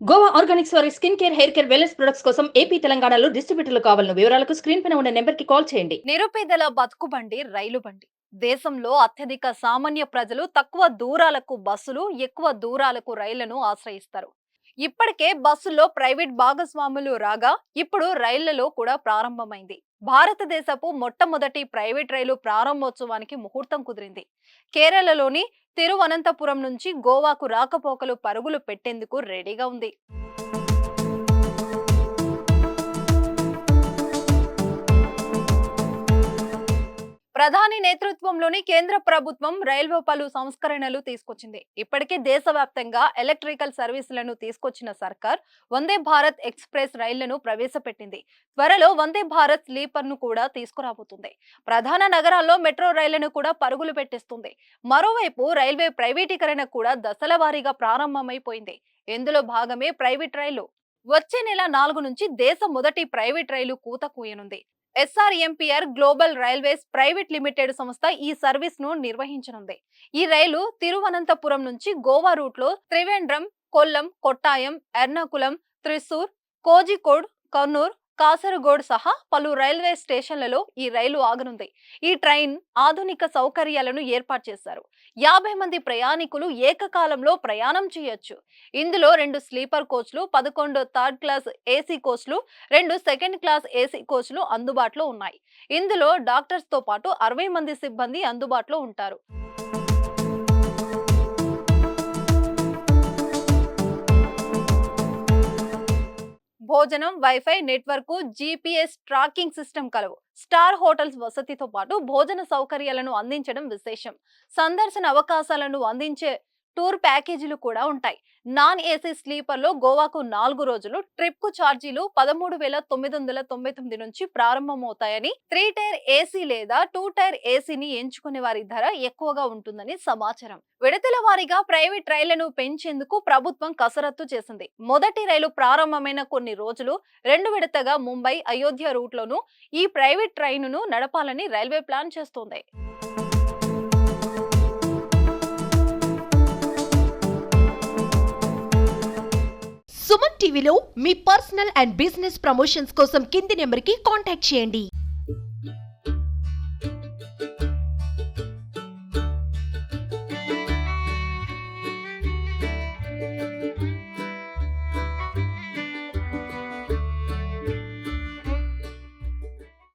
Goa Organics వారి skin care, hair care, wellness products కోసం AP, తెలంగాణలో డిస్ట్రిబ్యూటర్లు కావాలను వివరాలకు స్క్రీన్ పైన ఉన్న నెంబర్కి కాల్ చేయండి. నిరుపేదల బతుకు బండి రైలు బండి. దేశంలో అత్యధిక సామాన్య ప్రజలు తక్కువ దూరాలకు బస్సులు, ఎక్కువ దూరాలకు రైళ్లను ఆశ్రయిస్తారు. ఇప్పటికే బస్సుల్లో ప్రైవేట్ భాగస్వాములు రాగా ఇప్పుడు రైళ్లలో కూడా ప్రారంభమైంది. భారతదేశపు మొట్టమొదటి ప్రైవేట్ రైలు ప్రారంభోత్సవానికి ముహూర్తం కుదిరింది. కేరళలోని తిరువనంతపురం నుంచి గోవాకు రాకపోకలు పరుగులు పెట్టేందుకు రెడీగా ఉంది. ప్రధాని నేతృత్వంలోని కేంద్ర ప్రభుత్వం రైల్వే పలు సంస్కరణలు తీసుకొచ్చింది. ఇప్పటికే దేశవ్యాప్తంగా ఎలక్ట్రికల్ సర్వీసులను తీసుకొచ్చిన సర్కార్ వందే భారత్ ఎక్స్ప్రెస్ రైళ్లను ప్రవేశపెట్టింది. త్వరలో వందే భారత్ స్లీపర్ ను కూడా తీసుకురాబోతుంది. ప్రధాన నగరాల్లో మెట్రో రైళ్లను కూడా పరుగులు పెట్టిస్తుంది. మరోవైపు రైల్వే ప్రైవేటీకరణ కూడా దశల వారీగా ప్రారంభమైపోయింది. ఇందులో భాగమే ప్రైవేట్ రైళ్లు. వచ్చే నెల 4 నుంచి దేశ మొదటి ప్రైవేట్ రైలు కూత కూయనుంది. ఎస్ఆర్ఎంపీఆర్ గ్లోబల్ రైల్వేస్ ప్రైవేట్ లిమిటెడ్ సంస్థ ఈ సర్వీస్ ను నిర్వహించనుంది. ఈ రైలు తిరువనంతపురం నుంచి గోవా రూట్ లో త్రివేంద్రం, కొల్లం, కొట్టాయం, ఎర్నాకులం, త్రిశూర్, కోజికోడ్, కర్నూర్, కాసరగోడ్ సహా పలు రైల్వే స్టేషన్లలో ఈ రైలు ఆగనుంది. ఈ ట్రైన్ ఆధునిక సౌకర్యాలను ఏర్పాటు చేశారు. 50 మంది ప్రయాణికులు ఏకకాలంలో ప్రయాణం చేయొచ్చు. ఇందులో 2 స్లీపర్ కోచ్లు, 11 థర్డ్ క్లాస్ ఏసీ కోచ్లు, 2 సెకండ్ క్లాస్ ఏసీ కోచ్లు అందుబాటులో ఉన్నాయి. ఇందులో డాక్టర్స్ తో పాటు 60 మంది సిబ్బంది అందుబాటులో ఉంటారు. భోజనం, wifi, network, GPS tracking system కలవు. స్టార్ హోటల్స్ వసతితో పాటు భోజన సౌకర్యాలను అందించడం విశేషం. సందర్శన అవకాశాలను అందించే టూర్ ప్యాకేజీలు కూడా ఉంటాయి. నాన్ ఏసీ స్లీపర్ లో గోవాకు 4 రోజులు ట్రిప్ కు ఛార్జీలు 13,999 నుంచి ప్రారంభమవుతాయని, 3 టైర్ ఏసీ లేదా 2 టైర్ ఏసీని ఎంచుకునే వారి ధర ఎక్కువగా ఉంటుందని సమాచారం. విడతల వారీగా ప్రైవేట్ రైళ్లను పెంచేందుకు ప్రభుత్వం కసరత్తు చేసింది. మొదటి రైలు ప్రారంభమైన కొన్ని రోజులు 2 విడతగా ముంబై, అయోధ్య రూట్ లోను ఈ ప్రైవేట్ ట్రైనును నడపాలని రైల్వే ప్లాన్ చేస్తోంది. సుమన్ టీవీలో మీ పర్సనల్ అండ్ బిజినెస్ ప్రమోషన్స్ కోసం కింది నెంబర్కి కాంటాక్ట్ చేయండి.